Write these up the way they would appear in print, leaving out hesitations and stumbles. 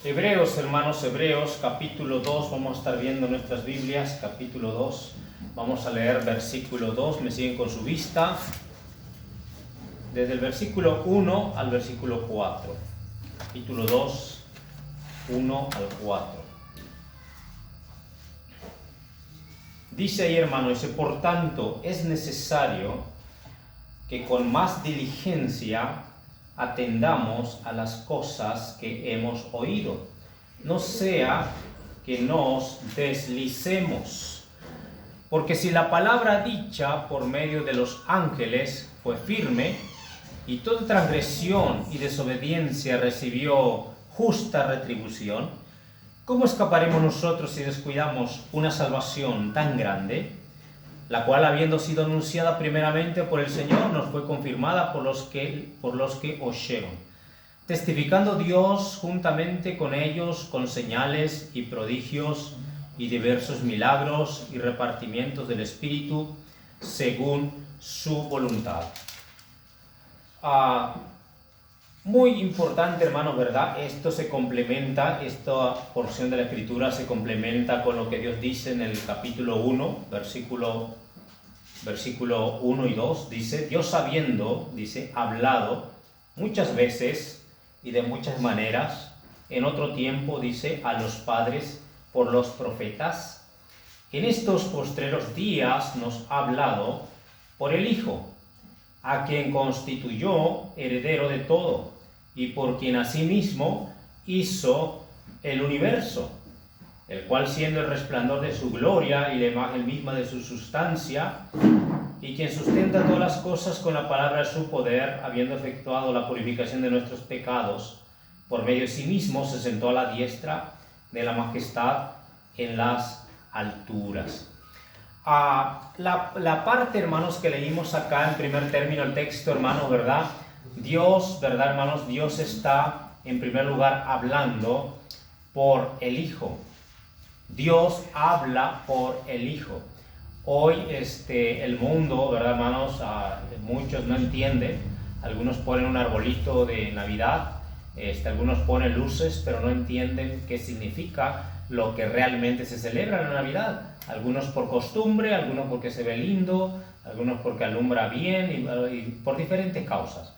Hebreos, hermanos, Hebreos, capítulo 2, vamos a estar viendo nuestras Biblias, capítulo 2, vamos a leer versículo 2, me siguen con su vista, desde el versículo 1 al versículo 4, capítulo 2, 1 al 4. Dice ahí, hermano, dice, por tanto, es necesario que con más diligencia atendamos a las cosas que hemos oído, no sea que nos deslicemos. Porque si la palabra dicha por medio de los ángeles fue firme, y toda transgresión y desobediencia recibió justa retribución, ¿cómo escaparemos nosotros si descuidamos una salvación tan grande, la cual, habiendo sido anunciada primeramente por el Señor, nos fue confirmada por los que oyeron, testificando Dios juntamente con ellos con señales y prodigios y diversos milagros y repartimientos del Espíritu según su voluntad? Muy importante, hermanos, ¿verdad? Esto se complementa, esta porción de la Escritura se complementa con lo que Dios dice en el capítulo 1, versículo 1 y 2, dice, Dios habiendo, dice, hablado muchas veces y de muchas maneras, en otro tiempo, dice, a los padres por los profetas, en estos postreros días nos ha hablado por el Hijo, a quien constituyó heredero de todo, y por quien asimismo hizo el universo, el cual siendo el resplandor de su gloria y la imagen misma de su sustancia, y quien sustenta todas las cosas con la palabra de su poder, habiendo efectuado la purificación de nuestros pecados, por medio de sí mismo se sentó a la diestra de la majestad en las alturas. La parte, hermanos, que leímos acá en primer término, el texto, hermanos, ¿verdad? Dios, ¿verdad, hermanos? Dios está, en primer lugar, hablando por el Hijo. Dios habla por el Hijo. Hoy, el mundo, ¿verdad, hermanos? Muchos no entienden. Algunos ponen un arbolito de Navidad, algunos ponen luces, pero no entienden qué significa lo que realmente se celebra en la Navidad. Algunos por costumbre, algunos porque se ve lindo, algunos porque alumbra bien y por diferentes causas.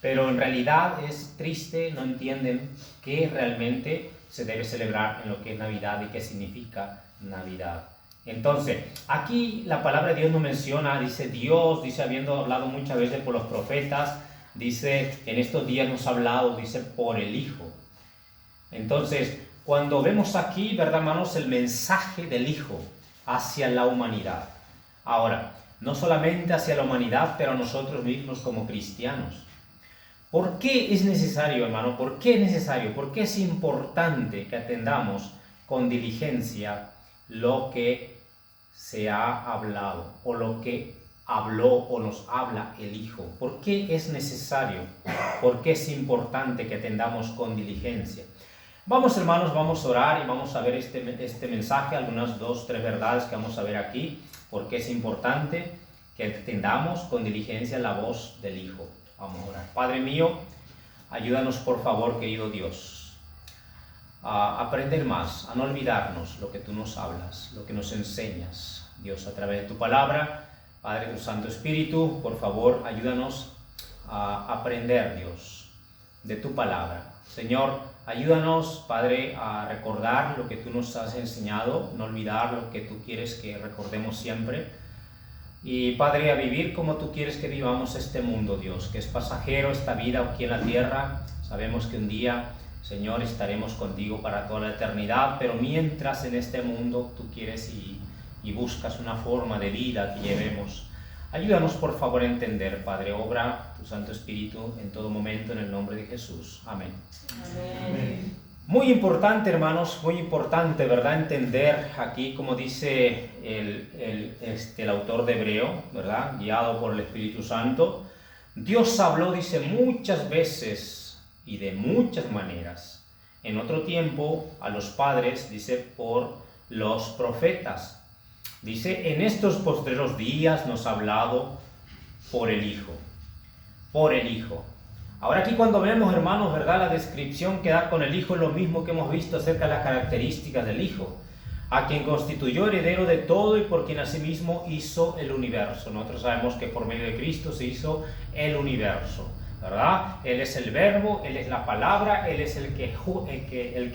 Pero en realidad es triste, no entienden qué realmente se debe celebrar en lo que es Navidad y qué significa Navidad. Entonces, aquí la palabra de Dios nos menciona, dice Dios, dice habiendo hablado muchas veces por los profetas, dice en estos días nos ha hablado, dice por el Hijo. Entonces, cuando vemos aquí, ¿verdad, hermanos?, el mensaje del Hijo hacia la humanidad. Ahora, no solamente hacia la humanidad, pero a nosotros mismos como cristianos. ¿Por qué es necesario, hermano? ¿Por qué es necesario? ¿Por qué es importante que atendamos con diligencia lo que se ha hablado o lo que habló o nos habla el Hijo? ¿Por qué es necesario? ¿Por qué es importante que atendamos con diligencia? Vamos, hermanos, vamos a orar y vamos a ver este mensaje, algunas 2, 3 verdades que vamos a ver aquí, porque es importante que atendamos con diligencia la voz del Hijo. Vamos a orar. Padre mío, ayúdanos por favor, querido Dios, a aprender más, a no olvidarnos lo que tú nos hablas, lo que nos enseñas, Dios, a través de tu palabra. Padre, tu Santo Espíritu, por favor, ayúdanos a aprender, Dios, de tu palabra. Señor, ayúdanos, Padre, a recordar lo que tú nos has enseñado, no olvidar lo que tú quieres que recordemos siempre. Y, Padre, a vivir como tú quieres que vivamos este mundo, Dios, que es pasajero esta vida aquí en la tierra. Sabemos que un día, Señor, estaremos contigo para toda la eternidad, pero mientras en este mundo tú quieres y buscas una forma de vida que llevemos. Ayúdanos, por favor, a entender, Padre. Obra tu Santo Espíritu en todo momento, en el nombre de Jesús. Amén. Amén. Muy importante, hermanos, muy importante, ¿verdad? Entender aquí, como dice el autor de Hebreo, ¿verdad? Guiado por el Espíritu Santo. Dios habló, dice, muchas veces y de muchas maneras. En otro tiempo, a los padres, dice, por los profetas. Dice, en estos postreros días nos ha hablado por el Hijo. Por el Hijo. Ahora aquí cuando vemos, hermanos, ¿verdad? La descripción que da con el Hijo es lo mismo que hemos visto acerca de las características del Hijo, a quien constituyó heredero de todo y por quien asimismo hizo el universo. Nosotros sabemos que por medio de Cristo se hizo el universo, ¿verdad? Él es el verbo, Él es la palabra, Él es el que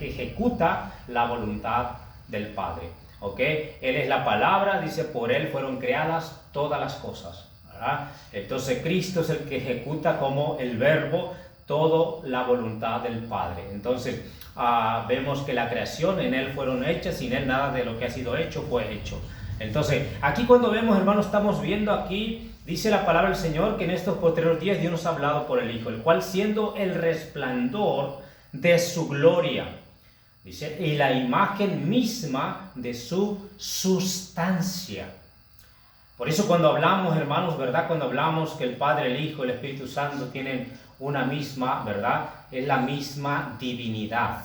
ejecuta la voluntad del Padre, ¿ok? Él es la palabra, dice, por Él fueron creadas todas las cosas, ¿verdad? Entonces Cristo es el que ejecuta como el verbo toda la voluntad del Padre. Entonces vemos que la creación en Él fueron hechas, sin Él nada de lo que ha sido hecho fue hecho. Entonces aquí cuando vemos, hermanos, estamos viendo aquí, dice la palabra del Señor, que en estos posteriores días Dios nos ha hablado por el Hijo, el cual siendo el resplandor de su gloria, dice, y la imagen misma de su sustancia. Por eso cuando hablamos, hermanos, ¿verdad? Cuando hablamos que el Padre, el Hijo, el Espíritu Santo tienen una misma, ¿verdad? Es la misma divinidad,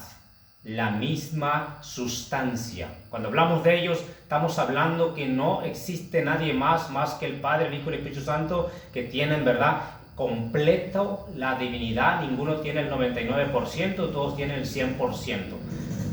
la misma sustancia. Cuando hablamos de ellos, estamos hablando que no existe nadie más que el Padre, el Hijo y el Espíritu Santo, que tienen, ¿verdad?, completo la divinidad. Ninguno tiene el 99%, todos tienen el 100%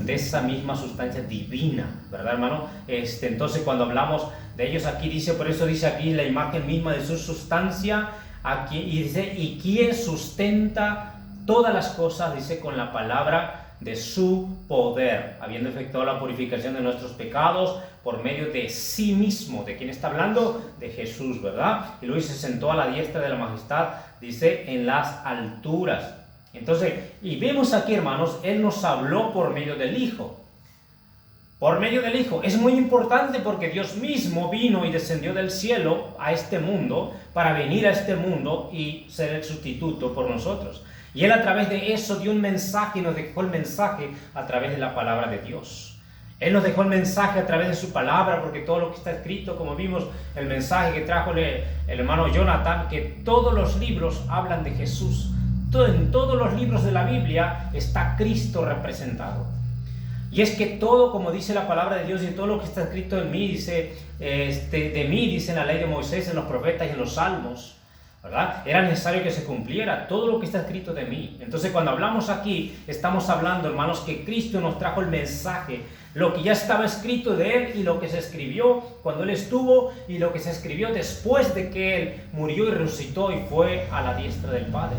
de esa misma sustancia divina, ¿verdad, hermano? Entonces cuando hablamos de ellos aquí dice, por eso dice aquí la imagen misma de su sustancia, aquí, y dice, y quien sustenta todas las cosas, dice, con la palabra de su poder, habiendo efectuado la purificación de nuestros pecados por medio de sí mismo. ¿De quién está hablando? De Jesús, ¿verdad? Y luego se sentó a la diestra de la majestad, dice, en las alturas. Entonces, y vemos aquí, hermanos, Él nos habló por medio del Hijo. Por medio del Hijo. Es muy importante porque Dios mismo vino y descendió del cielo a este mundo para venir a este mundo y ser el sustituto por nosotros. Y Él a través de eso dio un mensaje y nos dejó el mensaje a través de la palabra de Dios. Él nos dejó el mensaje a través de su palabra, porque todo lo que está escrito, como vimos, el mensaje que trajo el hermano Jonathan, que todos los libros hablan de Jesús. En todos los libros de la Biblia está Cristo representado. Y es que todo, como dice la palabra de Dios, y todo lo que está escrito en mí, dice, de mí, dice en la ley de Moisés, en los profetas y en los salmos, ¿verdad? Era necesario que se cumpliera todo lo que está escrito de mí. Entonces cuando hablamos aquí, estamos hablando, hermanos, que Cristo nos trajo el mensaje, lo que ya estaba escrito de Él y lo que se escribió cuando Él estuvo y lo que se escribió después de que Él murió y resucitó y fue a la diestra del Padre.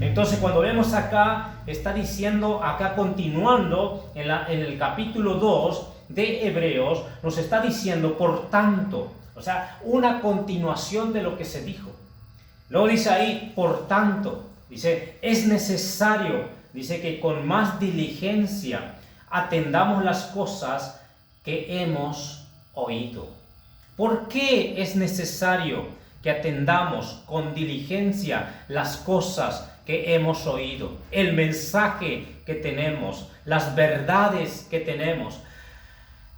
Entonces cuando vemos acá, está diciendo acá continuando en el capítulo 2 de Hebreos, nos está diciendo por tanto, o sea, una continuación de lo que se dijo. Luego dice ahí, por tanto, dice, es necesario, dice que con más diligencia atendamos las cosas que hemos oído. ¿Por qué es necesario que atendamos con diligencia las cosas que hemos oído? El mensaje que tenemos, las verdades que tenemos.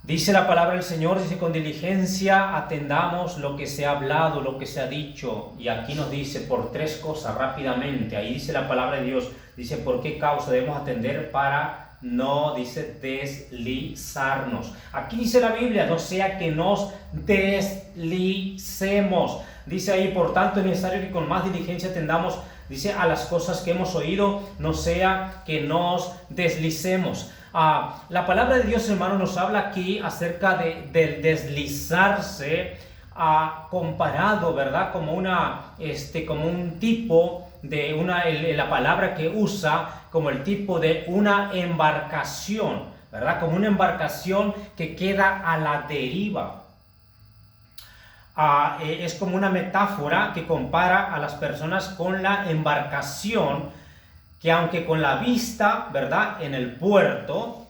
Dice la palabra del Señor, dice, con diligencia atendamos lo que se ha hablado, lo que se ha dicho. Y aquí nos dice por tres cosas rápidamente. Ahí dice la palabra de Dios, dice por qué causa debemos atender para no, dice, deslizarnos. Aquí dice la Biblia, no sea que nos deslicemos. Dice ahí, por tanto es necesario que con más diligencia atendamos, dice, a las cosas que hemos oído, no sea que nos deslicemos. La palabra de Dios, hermano, nos habla aquí acerca del deslizarse, comparado, ¿verdad? Como un tipo de la palabra que usa como el tipo de una embarcación, ¿verdad? Como una embarcación que queda a la deriva. Es como una metáfora que compara a las personas con la embarcación, que aunque con la vista, ¿verdad?, en el puerto,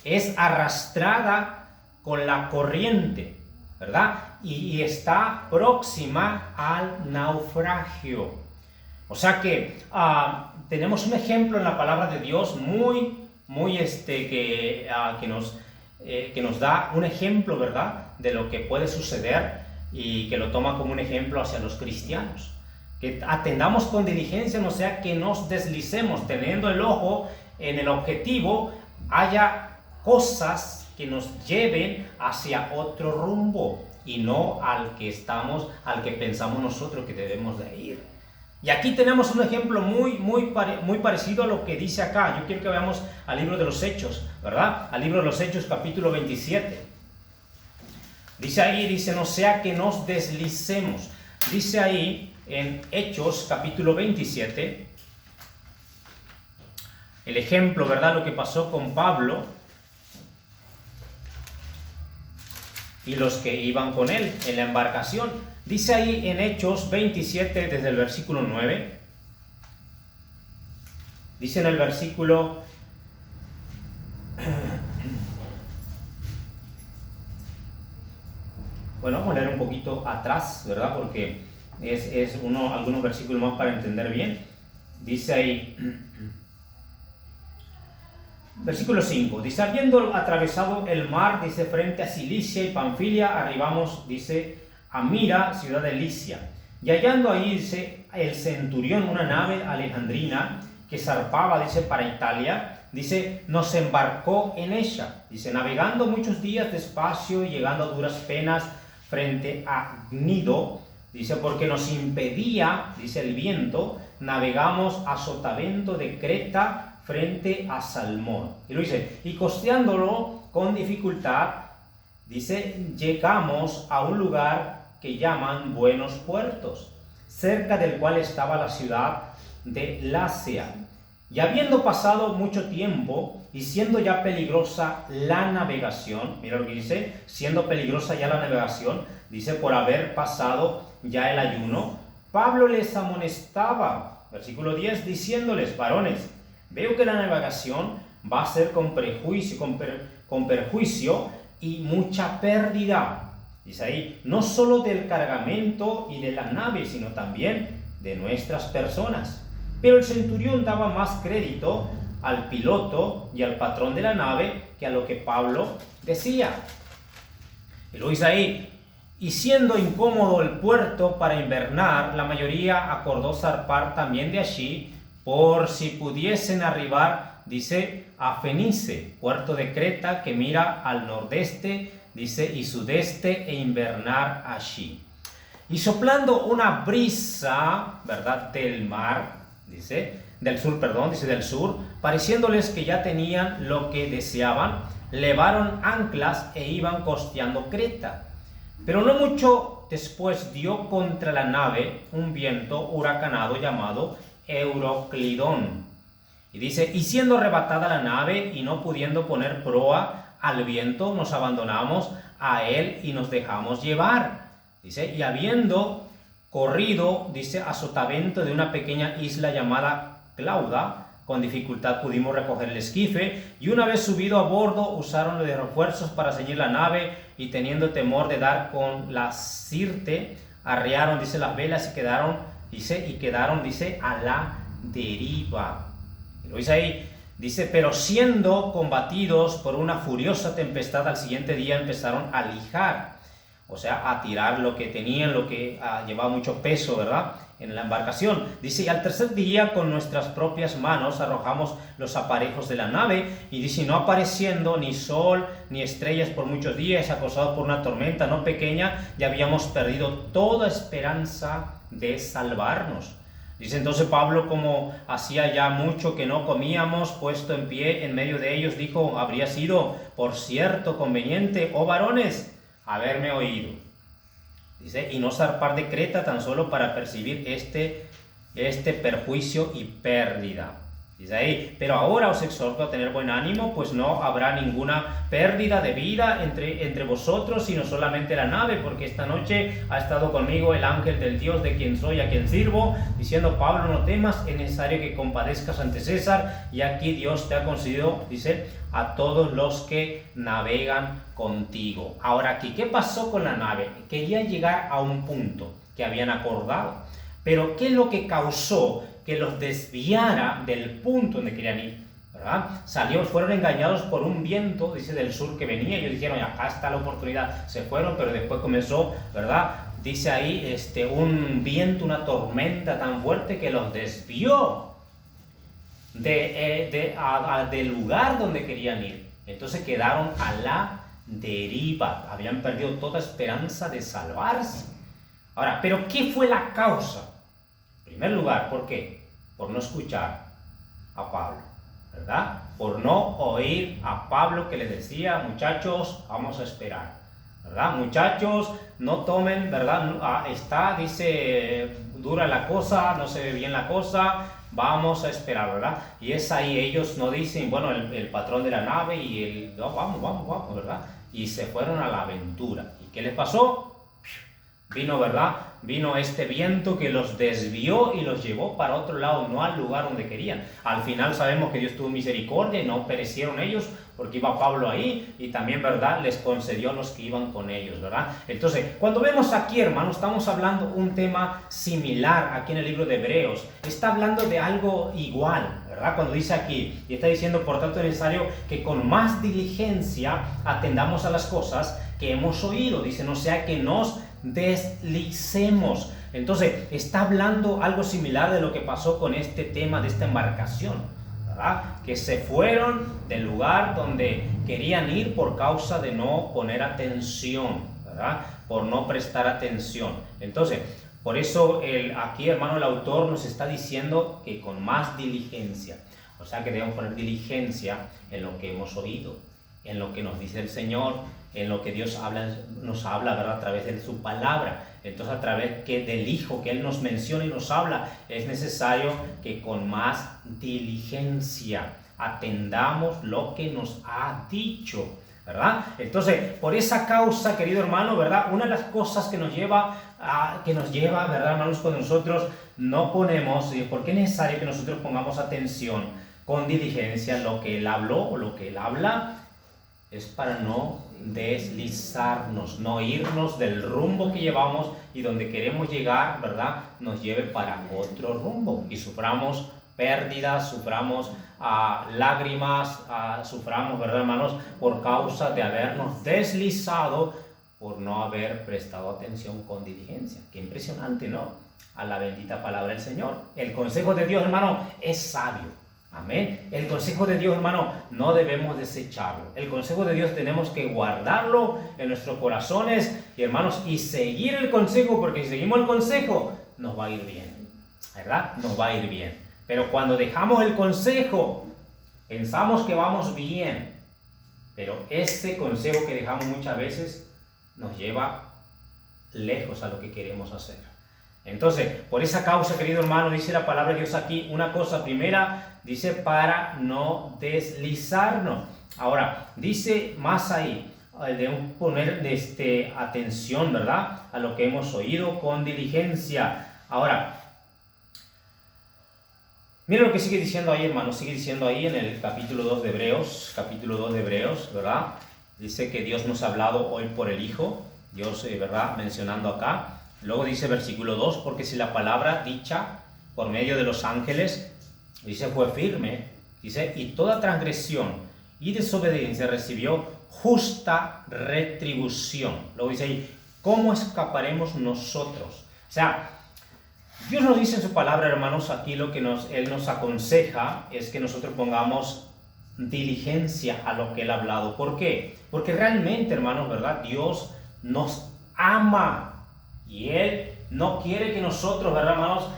es arrastrada con la corriente, ¿verdad? Y está próxima al naufragio. O sea que tenemos un ejemplo en la palabra de Dios que nos da un ejemplo, ¿verdad?, de lo que puede suceder y que lo toma como un ejemplo hacia los cristianos. Que atendamos con diligencia, no sea que nos deslicemos, teniendo el ojo en el objetivo, haya cosas que nos lleven hacia otro rumbo y no al que pensamos nosotros que debemos de ir. Y aquí tenemos un ejemplo muy parecido a lo que dice acá. Yo quiero que veamos al libro de los Hechos, ¿verdad? Al libro de los Hechos, capítulo 27. Dice ahí, dice, no sea que nos deslicemos. Dice ahí en Hechos, capítulo 27, el ejemplo, ¿verdad? Lo que pasó con Pablo y los que iban con él en la embarcación. Dice ahí en Hechos 27, desde el versículo 9. Dice en el versículo... Bueno, vamos a leer un poquito atrás, ¿verdad? Porque es algunos versículos más para entender bien. Dice ahí... Versículo 5, dice, habiendo atravesado el mar, dice, frente a Cilicia y Panfilia, arribamos, dice, a Mira, ciudad de Licia. Y hallando ahí, dice, el centurión, una nave alejandrina, que zarpaba, dice, para Italia, dice, nos embarcó en ella. Dice, navegando muchos días despacio y llegando a duras penas frente a Gnido, dice, porque nos impedía, dice, el viento, navegamos a sotavento de Creta, frente a Salmón. Y lo dice, y costeándolo con dificultad, dice, llegamos a un lugar que llaman Buenos Puertos, cerca del cual estaba la ciudad de Lasea. Y habiendo pasado mucho tiempo, y siendo ya peligrosa la navegación, mira lo que dice, siendo peligrosa ya la navegación, dice, por haber pasado ya el ayuno, Pablo les amonestaba, versículo 10, diciéndoles, varones, veo que la navegación va a ser con perjuicio y mucha pérdida. Dice ahí, no solo del cargamento y de la nave, sino también de nuestras personas. Pero el centurión daba más crédito al piloto y al patrón de la nave que a lo que Pablo decía. Y lo dice ahí, y siendo incómodo el puerto para invernar, la mayoría acordó zarpar también de allí, por si pudiesen arribar, dice, a Fenice, puerto de Creta, que mira al nordeste, dice, y sudeste, e invernar allí. Y soplando una brisa, ¿verdad?, del mar, dice, del sur, perdón, dice del sur, pareciéndoles que ya tenían lo que deseaban, levaron anclas e iban costeando Creta. Pero no mucho después dio contra la nave un viento huracanado llamado Euroclidón. Y dice, y siendo arrebatada la nave y no pudiendo poner proa al viento, nos abandonamos a él y nos dejamos llevar. Dice, y habiendo corrido, dice, a sotavento de una pequeña isla llamada Clauda, con dificultad pudimos recoger el esquife, y una vez subido a bordo, usaron de refuerzos para ceñir la nave, y teniendo temor de dar con la sirte, arriaron, dice, las velas y quedaron, dice, a la deriva. Lo dice ahí, dice, pero siendo combatidos por una furiosa tempestad, al siguiente día empezaron a lijar, o sea, a tirar lo que tenían, lo que llevaba mucho peso, ¿verdad?, en la embarcación. Dice, y al tercer día con nuestras propias manos arrojamos los aparejos de la nave, y dice, no apareciendo ni sol ni estrellas por muchos días, acosados por una tormenta no pequeña, ya habíamos perdido toda esperanza de salvarnos. Dice entonces Pablo, como hacía ya mucho que no comíamos, puesto en pie en medio de ellos, dijo, habría sido, por cierto, conveniente, oh varones, haberme oído. Dice, y no zarpar de Creta tan solo para percibir este perjuicio y pérdida. Dice ahí, pero ahora os exhorto a tener buen ánimo, pues no habrá ninguna pérdida de vida entre vosotros, sino solamente la nave, porque esta noche ha estado conmigo el ángel del Dios de quien soy, a quien sirvo, diciendo, Pablo, no temas, es necesario que compadezcas ante César, y aquí Dios te ha concedido, dice, a todos los que navegan contigo. Ahora aquí, ¿qué pasó con la nave? Querían llegar a un punto que habían acordado, pero ¿qué es lo que causó que los desviara del punto donde querían ir? ¿Verdad? Fueron engañados por un viento, dice, del sur que venía, y ellos dijeron, acá está la oportunidad, se fueron, pero después comenzó, ¿verdad?, dice ahí, un viento, una tormenta tan fuerte que los desvió del lugar donde querían ir. Entonces quedaron a la deriva, habían perdido toda esperanza de salvarse. Ahora, ¿pero qué fue la causa? primer lugar, ¿por qué? Por no escuchar a Pablo, ¿verdad? Por no oír a Pablo que le decía, muchachos, vamos a esperar, ¿verdad? Muchachos, no tomen, ¿verdad? Dice, dura la cosa, no se ve bien la cosa, vamos a esperar, ¿verdad? Y es ahí, ellos no dicen, bueno, el patrón de la nave y no, vamos, ¿verdad? Y se fueron a la aventura. ¿Y qué les pasó? Vino, ¿verdad? Vino este viento que los desvió y los llevó para otro lado, no al lugar donde querían. Al final sabemos que Dios tuvo misericordia y no perecieron ellos porque iba Pablo ahí y también, ¿verdad? Les concedió a los que iban con ellos, ¿verdad? Entonces, cuando vemos aquí, hermanos, estamos hablando un tema similar aquí en el libro de Hebreos. Está hablando de algo igual, ¿verdad? Cuando dice aquí, y está diciendo, por tanto es necesario que con más diligencia atendamos a las cosas que hemos oído. Dice, no sea que nos deslicemos. Entonces está hablando algo similar de lo que pasó con este tema de esta embarcación, ¿verdad? Que se fueron del lugar donde querían ir por causa de no poner atención, ¿verdad? Por no prestar atención. Entonces, por eso aquí, hermano, el autor nos está diciendo que con más diligencia, o sea que debemos poner diligencia en lo que hemos oído, en lo que nos dice el Señor, en lo que Dios nos habla, ¿verdad? A través de su palabra. Entonces, a través del Hijo que Él nos menciona y nos habla, es necesario que con más diligencia atendamos lo que nos ha dicho, ¿verdad? Entonces, por esa causa, querido hermano, ¿verdad? Una de las cosas que nos lleva, ¿verdad, hermanos? Cuando nosotros no ponemos, ¿por qué es necesario que nosotros pongamos atención con diligencia en lo que Él habló o lo que Él habla? Es para no deslizarnos, no irnos del rumbo que llevamos y donde queremos llegar, ¿verdad? Nos lleve para otro rumbo y suframos pérdidas, suframos lágrimas, suframos, ¿verdad, hermanos? Por causa de habernos deslizado, por no haber prestado atención con diligencia. Qué impresionante, ¿no? A la bendita palabra del Señor. El consejo de Dios, hermano, es sabio. Amén. El consejo de Dios, hermano, no debemos desecharlo. El consejo de Dios tenemos que guardarlo en nuestros corazones, y hermanos, y seguir el consejo, porque si seguimos el consejo, nos va a ir bien, ¿verdad? Nos va a ir bien. Pero cuando dejamos el consejo, pensamos que vamos bien, pero ese consejo que dejamos muchas veces nos lleva lejos a lo que queremos hacer. Entonces, por esa causa, querido hermano, dice la palabra de Dios aquí, una cosa primera, dice para no deslizarnos. Ahora, dice más ahí, debemos poner atención, ¿verdad? A lo que hemos oído con diligencia. Ahora, mira lo que sigue diciendo ahí, hermano, sigue diciendo ahí en el capítulo 2 de Hebreos, ¿verdad? Dice que Dios nos ha hablado hoy por el Hijo, Dios, ¿verdad? Mencionando acá. Luego dice versículo 2, porque si la palabra dicha por medio de los ángeles, dice, fue firme, dice, y toda transgresión y desobediencia recibió justa retribución. Luego dice ahí, ¿cómo escaparemos nosotros? O sea, Dios nos dice en su palabra, hermanos, aquí lo que Él nos aconseja es que nosotros pongamos diligencia a lo que Él ha hablado. ¿Por qué? Porque realmente, hermanos, ¿verdad? Dios nos ama. Y Él no quiere que nosotros, ¿verdad, hermanos,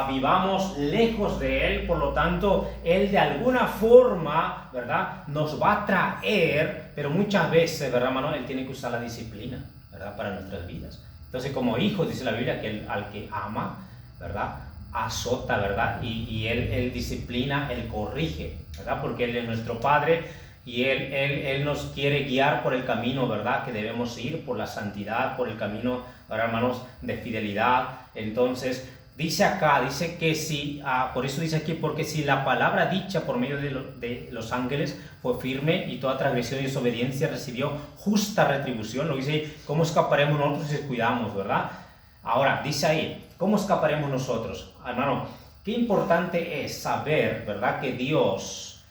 vivamos lejos de Él. Por lo tanto, Él de alguna forma, ¿verdad?, nos va a traer, pero muchas veces, ¿verdad, hermano?, Él tiene que usar la disciplina, ¿verdad?, para nuestras vidas. Entonces, como hijos, dice la Biblia, que al que ama, ¿verdad?, azota, ¿verdad?, y él disciplina, Él corrige, ¿verdad?, porque Él es nuestro Padre. Y él nos quiere guiar por el camino, ¿verdad?, que debemos ir, por la santidad, por el camino, ¿verdad, hermanos?, de fidelidad. Entonces, dice acá, dice que si, por eso dice aquí, porque si la palabra dicha por medio de los ángeles fue firme y toda transgresión y desobediencia recibió justa retribución, lo dice, ¿cómo escaparemos nosotros si descuidamos, verdad? Ahora, dice ahí, ¿cómo escaparemos nosotros? Hermano, qué importante es saber, ¿verdad?, que Dios,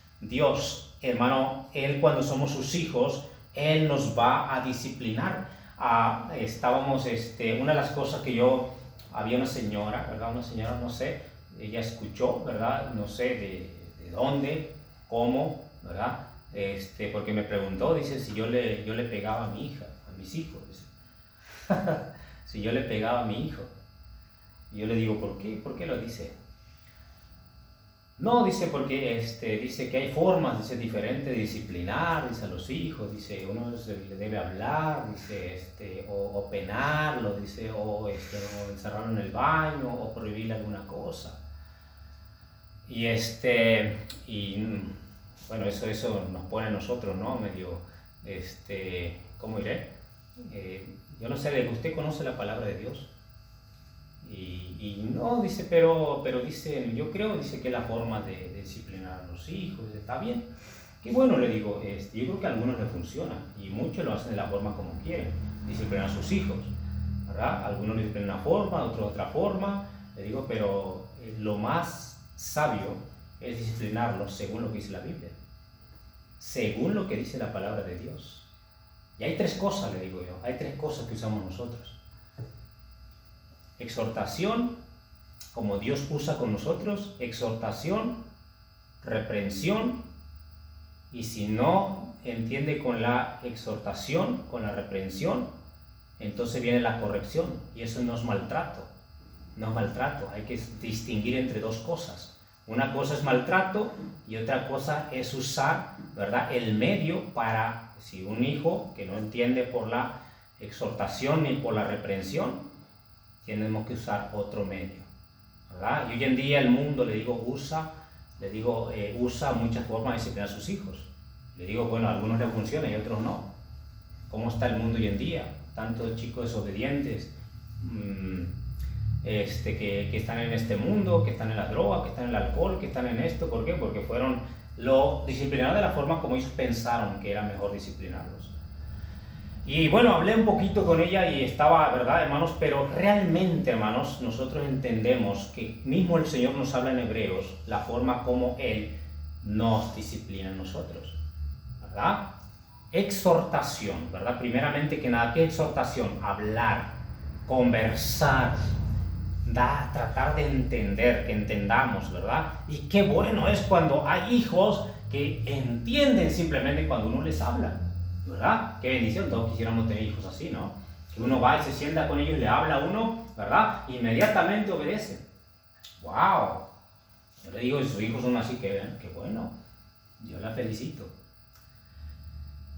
hermano, Él cuando somos sus hijos, Él nos va a disciplinar. Estábamos, una de las cosas que había una señora, ¿verdad? Una señora, no sé, ella escuchó, ¿verdad? No sé de dónde, cómo, ¿verdad? Porque me preguntó, dice, si yo le pegaba a mi hija, a mis hijos, dice. Si yo le pegaba a mi hijo. Y yo le digo, ¿por qué? ¿Por qué lo dice? No, dice, porque dice que hay formas, dice, diferentes de disciplinar, dice, a los hijos, dice, uno le debe hablar, dice, o penarlo, dice, o encerrarlo en el baño, o prohibirle alguna cosa. Y bueno, eso nos pone a nosotros, ¿no? Medio, ¿cómo diré? Yo no sé, ¿usted conoce la palabra de Dios? Y no, dice, pero dice, yo creo, dice que la forma de disciplinar a los hijos, está bien. Qué bueno, le digo, yo creo que a algunos les funciona, y muchos lo hacen de la forma como quieren, disciplinar a sus hijos, ¿verdad? Algunos disciplinan de una forma, otros de otra forma, le digo, pero lo más sabio es disciplinarlos según lo que dice la Biblia, según lo que dice la palabra de Dios. Y hay tres cosas, le digo yo, hay tres cosas que usamos nosotros. Exhortación, como Dios usa con nosotros, exhortación, reprensión, y si no entiende con la exhortación, con la reprensión, entonces viene la corrección, y eso no es maltrato, no es maltrato, hay que distinguir entre dos cosas. Una cosa es maltrato y otra cosa es usar, ¿verdad?, el medio para, si un hijo que no entiende por la exhortación ni por la reprensión, tenemos que usar otro medio, ¿verdad? Y hoy en día el mundo, le digo, usa muchas formas de disciplinar a sus hijos. Le digo, bueno, a algunos les funciona y a otros no. ¿Cómo está el mundo hoy en día? Tantos chicos desobedientes, que están en este mundo, que están en la droga, que están en el alcohol, que están en esto. ¿Por qué? Porque lo disciplinaron de la forma como ellos pensaron que era mejor disciplinarlos. Y bueno, hablé un poquito con ella y estaba, ¿verdad, hermanos? Pero realmente, hermanos, nosotros entendemos que mismo el Señor nos habla en Hebreos, la forma como Él nos disciplina a nosotros, ¿verdad? Exhortación, ¿verdad? Primeramente que nada, ¿qué exhortación? Hablar, conversar, tratar de entender, que entendamos, ¿verdad? Y qué bueno es cuando hay hijos que entienden simplemente cuando uno les habla, ¿verdad? Qué bendición, todos quisiéramos tener hijos así, ¿no? Que uno va y se sienta con ellos y le habla a uno, ¿verdad? Inmediatamente obedece. ¡Wow! Yo le digo, sus hijos son así, que bueno, yo la felicito.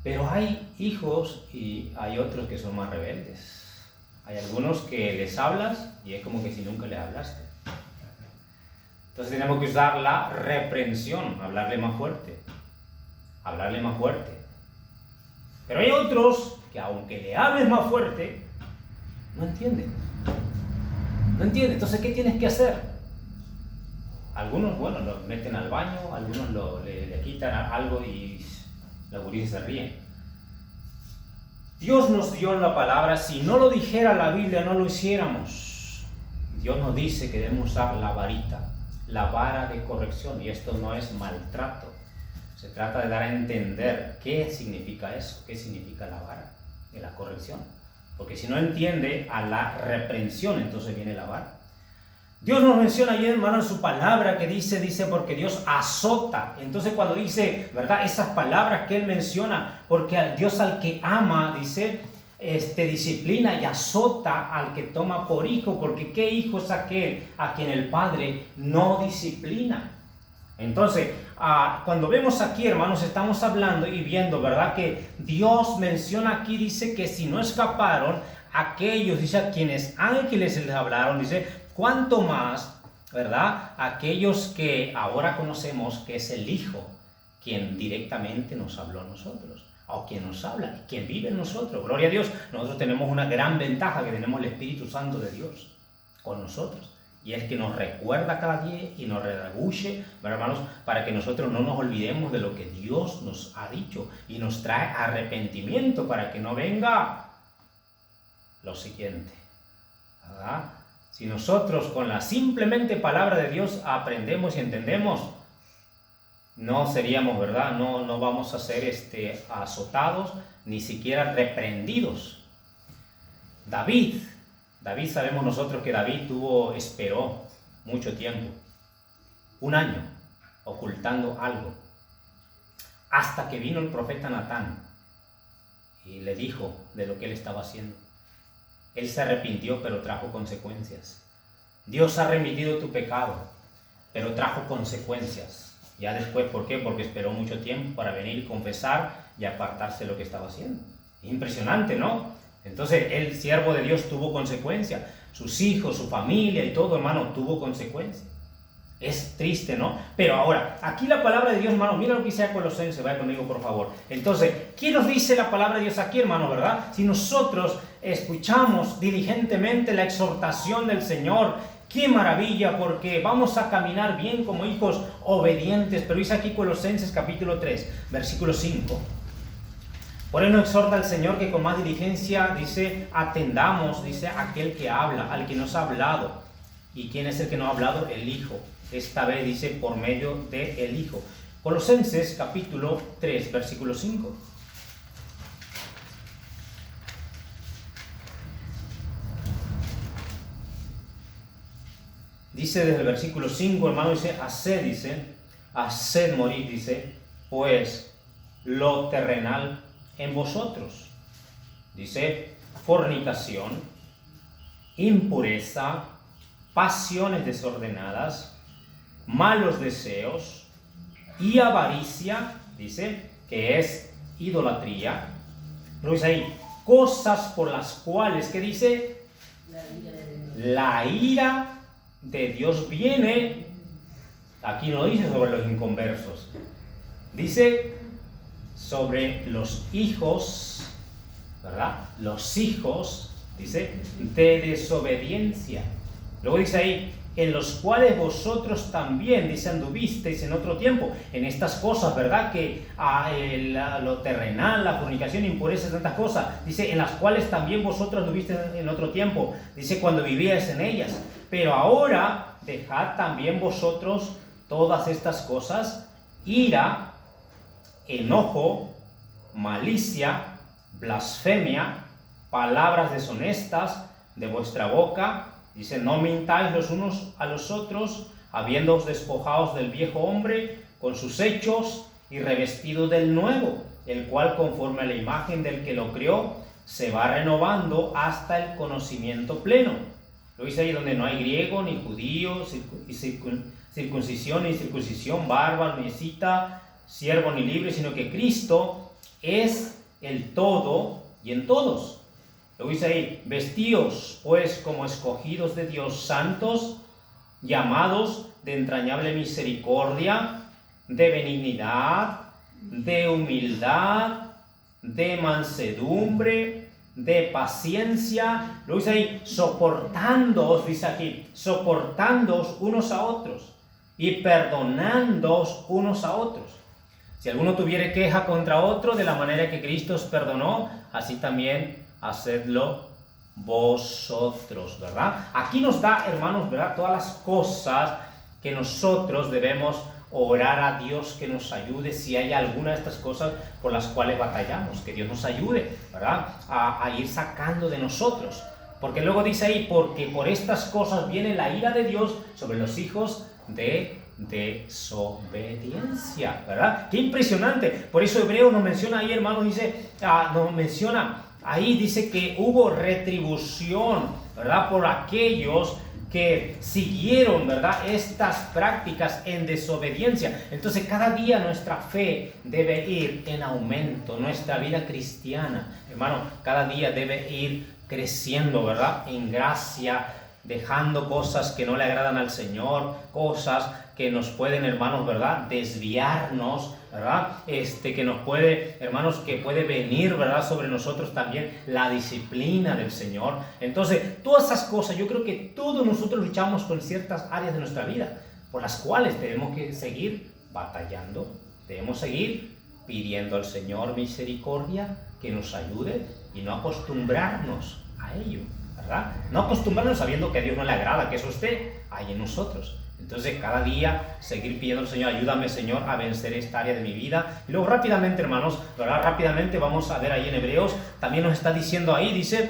Pero hay hijos y hay otros que son más rebeldes. Hay algunos que les hablas y es como que si nunca les hablaste. Entonces tenemos que usar la reprensión, hablarle más fuerte. Hablarle más fuerte. Pero hay otros que aunque le hables más fuerte, no entienden. No entienden. Entonces, ¿qué tienes que hacer? Algunos, bueno, los meten al baño, algunos le quitan algo y los gurises se ríen. Dios nos dio la palabra, si no lo dijera la Biblia, no lo hiciéramos. Dios nos dice que debemos usar la varita, la vara de corrección, y esto no es maltrato. Se trata de dar a entender qué significa eso, qué significa la vara de la corrección. Porque si no entiende a la reprensión, entonces viene la vara. Dios nos menciona ayer, hermano, en su palabra que dice porque Dios azota. Entonces cuando dice, ¿verdad?, esas palabras que Él menciona, porque al Dios al que ama, dice, disciplina y azota al que toma por hijo, porque ¿qué hijo es aquel a quien el Padre no disciplina? Entonces, cuando vemos aquí, hermanos, estamos hablando y viendo, ¿verdad?, que Dios menciona aquí, dice que si no escaparon aquellos, dice, a quienes ángeles les hablaron, dice, cuánto más, ¿verdad?, aquellos que ahora conocemos que es el Hijo, quien directamente nos habló a nosotros, o quien nos habla, quien vive en nosotros. Gloria a Dios, nosotros tenemos una gran ventaja, que tenemos el Espíritu Santo de Dios con nosotros. Y es que nos recuerda cada día y nos redarguye, hermanos, para que nosotros no nos olvidemos de lo que Dios nos ha dicho y nos trae arrepentimiento para que no venga lo siguiente, ¿verdad? Si nosotros con la simplemente palabra de Dios aprendemos y entendemos, no seríamos, ¿verdad? No vamos a ser azotados, ni siquiera reprendidos. David, sabemos nosotros que David esperó mucho tiempo, 1 año, ocultando algo, hasta que vino el profeta Natán y le dijo de lo que él estaba haciendo. Él se arrepintió, pero trajo consecuencias. Dios ha remitido tu pecado, pero trajo consecuencias. Ya después, ¿por qué? Porque esperó mucho tiempo para venir, confesar y apartarse de lo que estaba haciendo. Impresionante, ¿no? Entonces, el siervo de Dios tuvo consecuencias. Sus hijos, su familia y todo, hermano, tuvo consecuencias. Es triste, ¿no? Pero ahora, aquí la palabra de Dios, hermano, mira lo que dice a Colosenses, vaya conmigo, por favor. Entonces, ¿qué nos dice la palabra de Dios aquí, hermano, verdad? Si nosotros escuchamos diligentemente la exhortación del Señor, ¡qué maravilla! Porque vamos a caminar bien como hijos obedientes. Pero dice aquí Colosenses capítulo 3, versículo 5. Por eso nos exhorta el Señor que con más diligencia, dice, atendamos, dice, a aquel que habla, al que nos ha hablado. ¿Y quién es el que nos ha hablado? El Hijo. Esta vez dice por medio del Hijo. Colosenses capítulo 3, versículo 5. Dice desde el versículo 5, hermano, haced morir, dice, pues lo terrenal en vosotros. Dice, fornicación, impureza, pasiones desordenadas, malos deseos y avaricia, dice, que es idolatría. Pero dice ahí, cosas por las cuales, ¿qué dice? La ira de Dios viene. Aquí no dice sobre los inconversos, dice sobre los hijos, ¿verdad? Los hijos, dice, de desobediencia. Luego dice ahí, en los cuales vosotros también, dice, anduvisteis en otro tiempo, en estas cosas, ¿verdad? Que lo terrenal, la fornicación, impureza, tantas cosas, dice, en las cuales también vosotros anduvisteis en otro tiempo, dice, cuando vivíais en ellas. Pero ahora, dejad también vosotros todas estas cosas, ira, enojo, malicia, blasfemia, palabras deshonestas de vuestra boca. Dice, no mintáis los unos a los otros, habiéndoos despojados del viejo hombre con sus hechos y revestidos del nuevo, el cual conforme a la imagen del que lo creó, se va renovando hasta el conocimiento pleno. Lo dice ahí donde no hay griego ni judío, circuncisión ni circuncisión, bárbaro ni escita, siervo ni libre, sino que Cristo es el todo y en todos. Luego dice ahí, vestíos pues como escogidos de Dios, santos, llamados de entrañable misericordia, de benignidad, de humildad, de mansedumbre, de paciencia. Luego dice ahí, soportándoos, dice aquí, soportándoos unos a otros y perdonándoos unos a otros. Si alguno tuviere queja contra otro, de la manera que Cristo os perdonó, así también hacedlo vosotros, ¿verdad? Aquí nos da, hermanos, ¿verdad? Todas las cosas que nosotros debemos orar a Dios que nos ayude si hay alguna de estas cosas por las cuales batallamos, que Dios nos ayude, ¿verdad? A ir sacando de nosotros. Porque luego dice ahí, porque por estas cosas viene la ira de Dios sobre los hijos de desobediencia, ¿verdad? Qué impresionante. Por eso Hebreo nos menciona ahí, hermanos, dice, nos menciona ahí, dice que hubo retribución, ¿verdad? Por aquellos que siguieron, ¿verdad?, estas prácticas en desobediencia. Entonces cada día nuestra fe debe ir en aumento, nuestra vida cristiana, hermano, cada día debe ir creciendo, ¿verdad?, en gracia, dejando cosas que no le agradan al Señor, cosas que nos pueden, hermanos, ¿verdad?, desviarnos, ¿verdad?, que nos puede, hermanos, que puede venir, ¿verdad?, sobre nosotros también la disciplina del Señor. Entonces, todas esas cosas, yo creo que todos nosotros luchamos con ciertas áreas de nuestra vida, por las cuales tenemos que seguir batallando, debemos seguir pidiendo al Señor misericordia, que nos ayude y no acostumbrarnos a ello, ¿verdad? No acostumbrarnos sabiendo que a Dios no le agrada, que eso esté ahí en nosotros. Entonces cada día seguir pidiendo al Señor, ayúdame Señor a vencer esta área de mi vida. Y luego rápidamente, hermanos, ¿verdad?, rápidamente vamos a ver ahí en Hebreos, también nos está diciendo ahí, dice,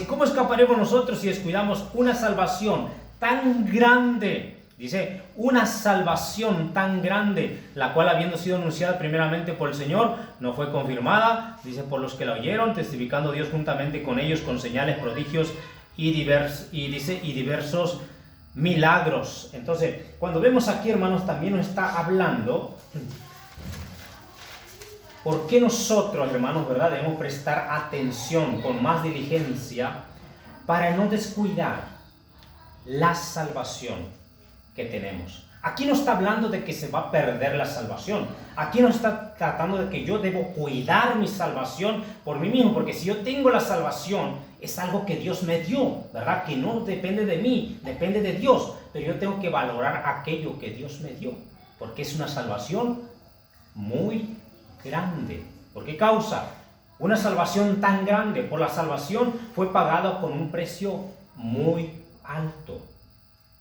¿cómo escaparemos nosotros si descuidamos una salvación tan grande? Dice, una salvación tan grande, la cual habiendo sido anunciada primeramente por el Señor, no fue confirmada, dice, por los que la oyeron, testificando Dios juntamente con ellos con señales, prodigios y diversos milagros. Entonces, cuando vemos aquí, hermanos, también nos está hablando por qué nosotros, hermanos, ¿verdad?, debemos prestar atención con más diligencia para no descuidar la salvación que tenemos. Aquí no está hablando de que se va a perder la salvación. Aquí no está tratando de que yo debo cuidar mi salvación por mí mismo, porque si yo tengo la salvación, es algo que Dios me dio, ¿verdad? Que no depende de mí, depende de Dios. Pero yo tengo que valorar aquello que Dios me dio, porque es una salvación muy grande. ¿Por qué causa? Una salvación tan grande. Por la salvación fue pagada con un precio muy alto.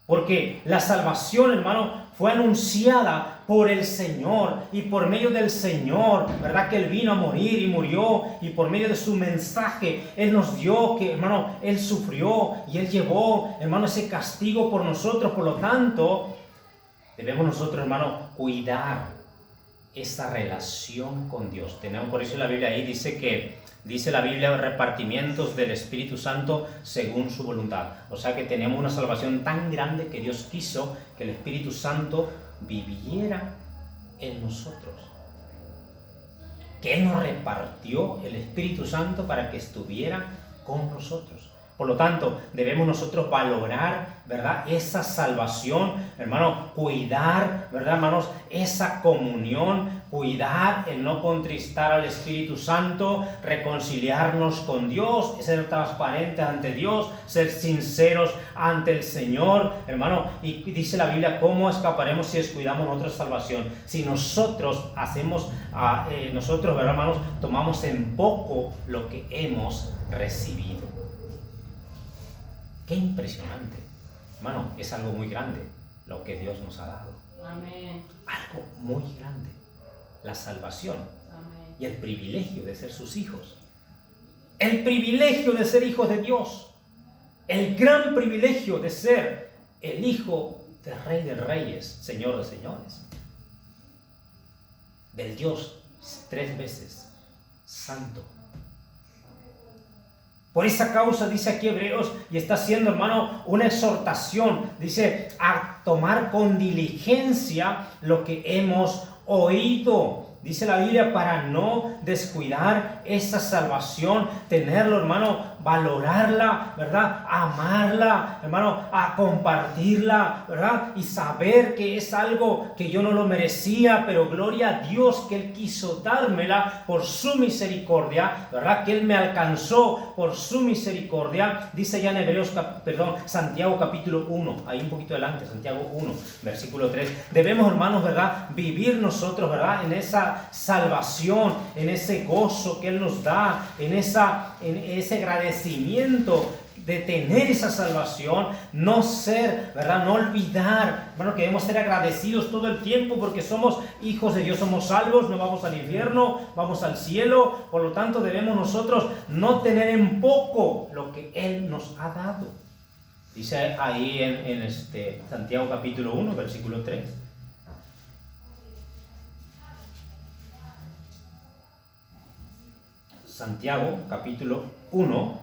Porque la salvación, hermano, fue anunciada por el Señor y por medio del Señor, ¿verdad? Que Él vino a morir y murió, y por medio de su mensaje Él nos dio que, hermano, Él sufrió y Él llevó, hermano, ese castigo por nosotros. Por lo tanto, debemos nosotros, hermano, cuidar esa relación con Dios. Tenemos, por eso la Biblia ahí dice la Biblia, repartimientos del Espíritu Santo según su voluntad. O sea que tenemos una salvación tan grande que Dios quiso que el Espíritu Santo viviera en nosotros. Que Él nos repartió el Espíritu Santo para que estuviera con nosotros. Por lo tanto, debemos nosotros valorar, ¿verdad?, esa salvación, hermano, cuidar, ¿verdad, hermanos?, esa comunión, cuidar el no contristar al Espíritu Santo, reconciliarnos con Dios, ser transparentes ante Dios, ser sinceros ante el Señor, hermano. Y dice la Biblia, ¿cómo escaparemos si descuidamos nuestra salvación? Si nosotros ¿verdad, hermanos?, tomamos en poco lo que hemos recibido. Qué impresionante, hermano, es algo muy grande lo que Dios nos ha dado. Amén. Algo muy grande, la salvación. Amén. Y el privilegio de ser sus hijos. El privilegio de ser hijos de Dios. El gran privilegio de ser el hijo del Rey de Reyes, Señor de Señores. Del Dios 3 veces santo. Por esa causa dice aquí Hebreos, y está haciendo, hermano, una exhortación, dice, a tomar con diligencia lo que hemos oído. Dice la Biblia, para no descuidar esa salvación, tenerlo, hermano, valorarla, ¿verdad? Amarla, hermano, a compartirla, ¿verdad? Y saber que es algo que yo no lo merecía, pero gloria a Dios que Él quiso dármela por su misericordia, ¿verdad? Que Él me alcanzó por su misericordia. Dice ya en Santiago capítulo 1, ahí un poquito adelante, Santiago 1, versículo 3. Debemos, hermanos, ¿verdad?, vivir nosotros, ¿verdad?, en esa salvación, en ese gozo que Él nos da, en ese agradecimiento de tener esa salvación, no ser, ¿verdad?, no olvidar, hermano, que debemos ser agradecidos todo el tiempo porque somos hijos de Dios, somos salvos, no vamos al infierno, vamos al cielo. Por lo tanto, debemos nosotros no tener en poco lo que Él nos ha dado. Dice ahí en Santiago capítulo 1, versículo 3. Santiago capítulo 1.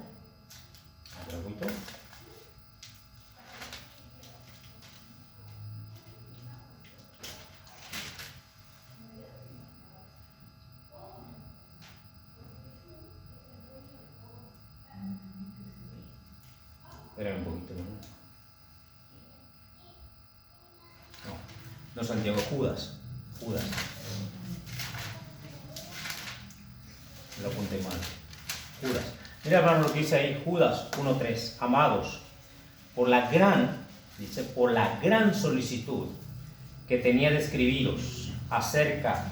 Espera un poquito, no Santiago, Judas. Lo apunté mal. Judas. Mira, hermano, lo que dice ahí, Judas 1:3. Amados, por la gran solicitud que tenía de escribiros acerca,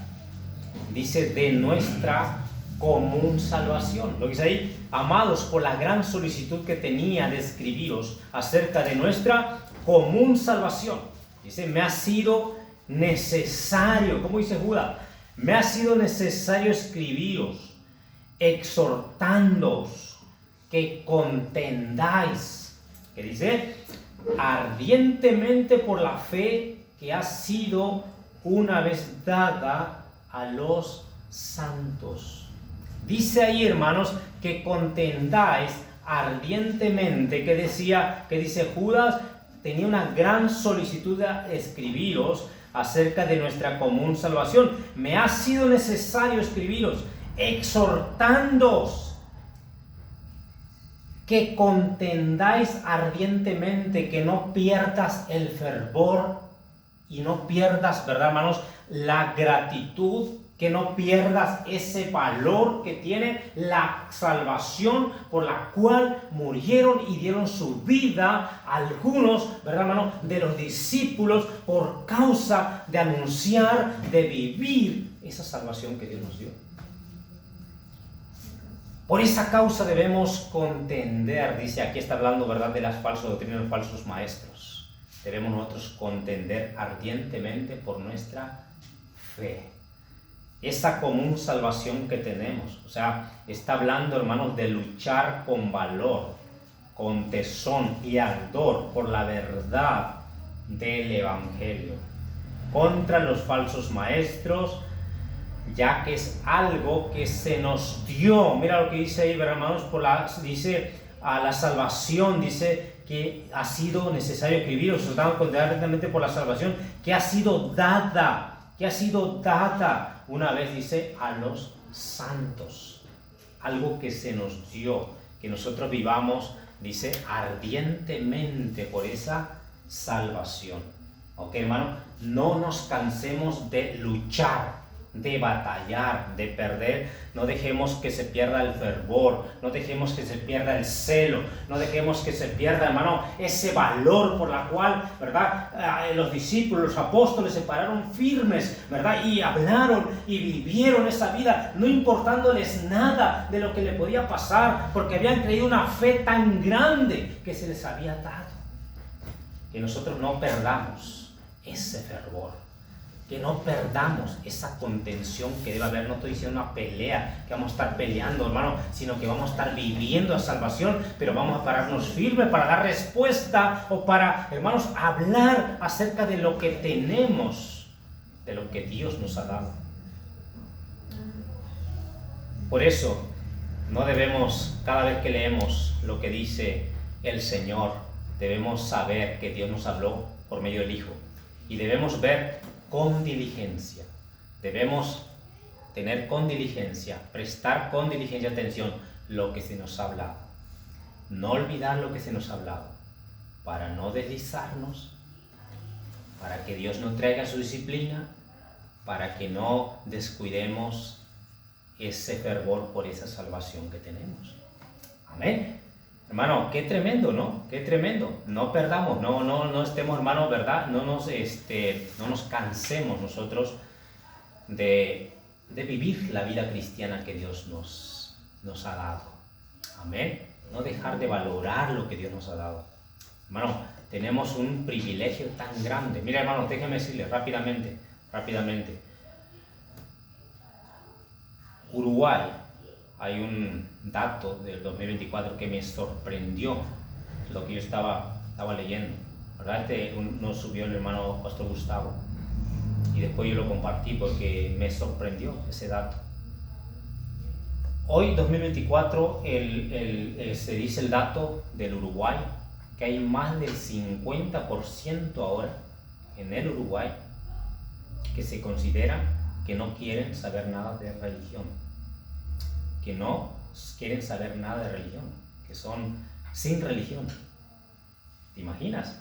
dice, de nuestra común salvación. Lo que dice ahí, amados, por la gran solicitud que tenía de escribiros acerca de nuestra común salvación. Dice, me ha sido necesario, ¿cómo dice Judas? Me ha sido necesario escribiros, exhortándoos que contendáis, que dice, ardientemente por la fe que ha sido una vez dada a los santos. Dice ahí, hermanos, que contendáis ardientemente, que dice Judas, tenía una gran solicitud de escribiros acerca de nuestra común salvación. Me ha sido necesario escribiros, exhortándoos que contendáis ardientemente, que no pierdas el fervor y no pierdas, ¿verdad, hermanos?, la gratitud, que no pierdas ese valor que tiene la salvación por la cual murieron y dieron su vida algunos, ¿verdad, hermano?, de los discípulos por causa de anunciar, de vivir esa salvación que Dios nos dio. Por esa causa debemos contender, dice aquí, está hablando, ¿verdad?, de las falsas doctrinas, los falsos maestros. Debemos nosotros contender ardientemente por nuestra fe. Esa común salvación que tenemos. O sea, está hablando, hermanos, de luchar con valor, con tesón y ardor por la verdad del Evangelio. Contra los falsos maestros, ya que es algo que se nos dio. Mira lo que dice ahí, hermanos, dice a la salvación, dice que ha sido necesario escribir, os estamos condenando directamente por la salvación que ha sido dada, una vez, dice, a los santos. Algo que se nos dio, que nosotros vivamos, dice, ardientemente por esa salvación. Ok, hermano, no nos cansemos de luchar, de batallar, de perder. No dejemos que se pierda el fervor, no dejemos que se pierda el celo, no dejemos que se pierda, hermano, ese valor por la cual, ¿verdad?, los discípulos, los apóstoles se pararon firmes, ¿verdad?, y hablaron y vivieron esa vida, no importándoles nada de lo que le podía pasar, porque habían creído una fe tan grande que se les había dado. Que nosotros no perdamos ese fervor, que no perdamos esa contención que debe haber. No estoy diciendo una pelea, que vamos a estar peleando, hermano, sino que vamos a estar viviendo la salvación, pero vamos a pararnos firmes para dar respuesta o para, hermanos, hablar acerca de lo que tenemos, de lo que Dios nos ha dado. Por eso, no debemos, cada vez que leemos lo que dice el Señor, debemos saber que Dios nos habló por medio del Hijo y debemos ver con diligencia. Debemos tener con diligencia, prestar con diligencia atención lo que se nos ha hablado. No olvidar lo que se nos ha hablado, para no deslizarnos, para que Dios nos traiga su disciplina, para que no descuidemos ese fervor por esa salvación que tenemos. Amén. Hermano, qué tremendo, ¿no? Qué tremendo. No perdamos, no estemos, hermano, ¿verdad? No nos cansemos nosotros de vivir la vida cristiana que Dios nos ha dado. Amén. No dejar de valorar lo que Dios nos ha dado. Hermano, tenemos un privilegio tan grande. Mira, hermano, déjeme decirle rápidamente. Uruguay, hay un dato del 2024 que me sorprendió, lo que yo estaba leyendo, ¿verdad? Nos subió el hermano Pastor Gustavo y después yo lo compartí porque me sorprendió ese dato. Hoy, 2024, se dice el dato del Uruguay, que hay más del 50% ahora en el Uruguay que se considera que no quieren saber nada de religión. Que no quieren saber nada de religión, que son sin religión. ¿Te imaginas?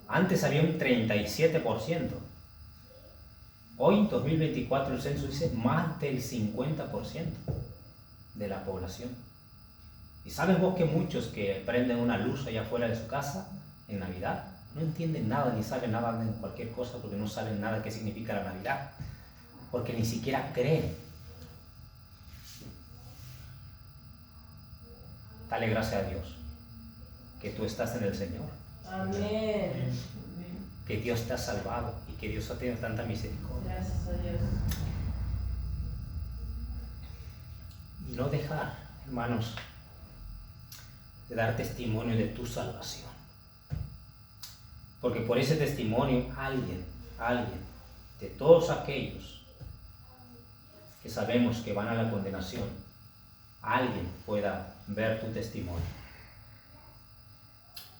Antes había un 37%. Hoy, en 2024, el censo dice más del 50% de la población. ¿Y sabes vos que muchos que prenden una luz allá afuera de su casa en Navidad no entienden nada ni saben nada de cualquier cosa porque no saben nada qué significa la Navidad? Porque ni siquiera creen. Dale gracias a Dios que tú estás en el Señor. Amén. Que Dios te ha salvado y que Dios ha tenido tanta misericordia. Gracias a Dios. Y no dejar, hermanos, de dar testimonio de tu salvación. Porque por ese testimonio alguien, de todos aquellos que sabemos que van a la condenación, alguien pueda ver tu testimonio.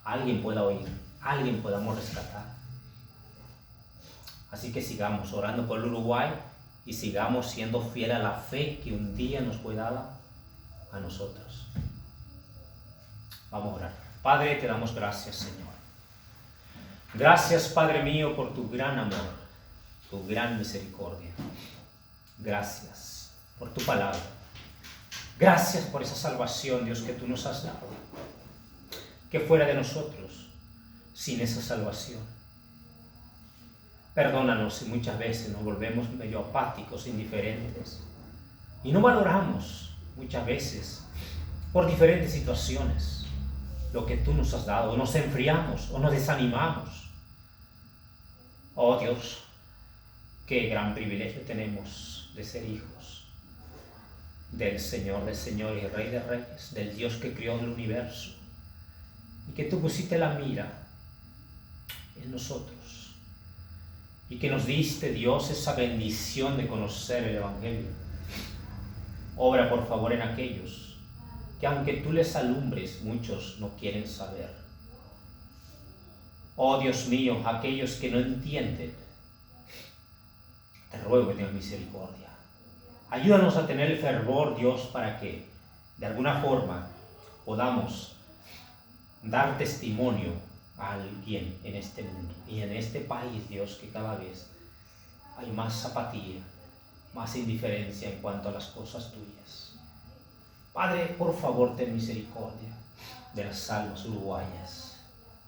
Alguien pueda oír alguien podamos rescatar. Así que sigamos orando por el Uruguay y sigamos siendo fieles a la fe que un día nos fue dada a nosotros. Vamos a orar. Padre, te damos gracias, Señor. Gracias, Padre mío, por tu gran amor, tu gran misericordia. Gracias por tu palabra. Gracias por esa salvación, Dios, que tú nos has dado. Que fuera de nosotros, sin esa salvación. Perdónanos si muchas veces nos volvemos medio apáticos, indiferentes. Y no valoramos muchas veces, por diferentes situaciones, lo que tú nos has dado. O nos enfriamos, o nos desanimamos. Oh Dios, qué gran privilegio tenemos de ser hijos del Señor de señores y Rey de reyes, del Dios que creó el universo, y que tú pusiste la mira en nosotros, y que nos diste, Dios, esa bendición de conocer el Evangelio. Obra, por favor, en aquellos que, aunque tú les alumbres, muchos no quieren saber. Oh Dios mío, aquellos que no entienden, te ruego que tengas misericordia. Ayúdanos a tener el fervor, Dios, para que de alguna forma podamos dar testimonio a alguien en este mundo y en este país, Dios, que cada vez hay más apatía, más indiferencia en cuanto a las cosas tuyas. Padre, por favor, ten misericordia de las almas uruguayas.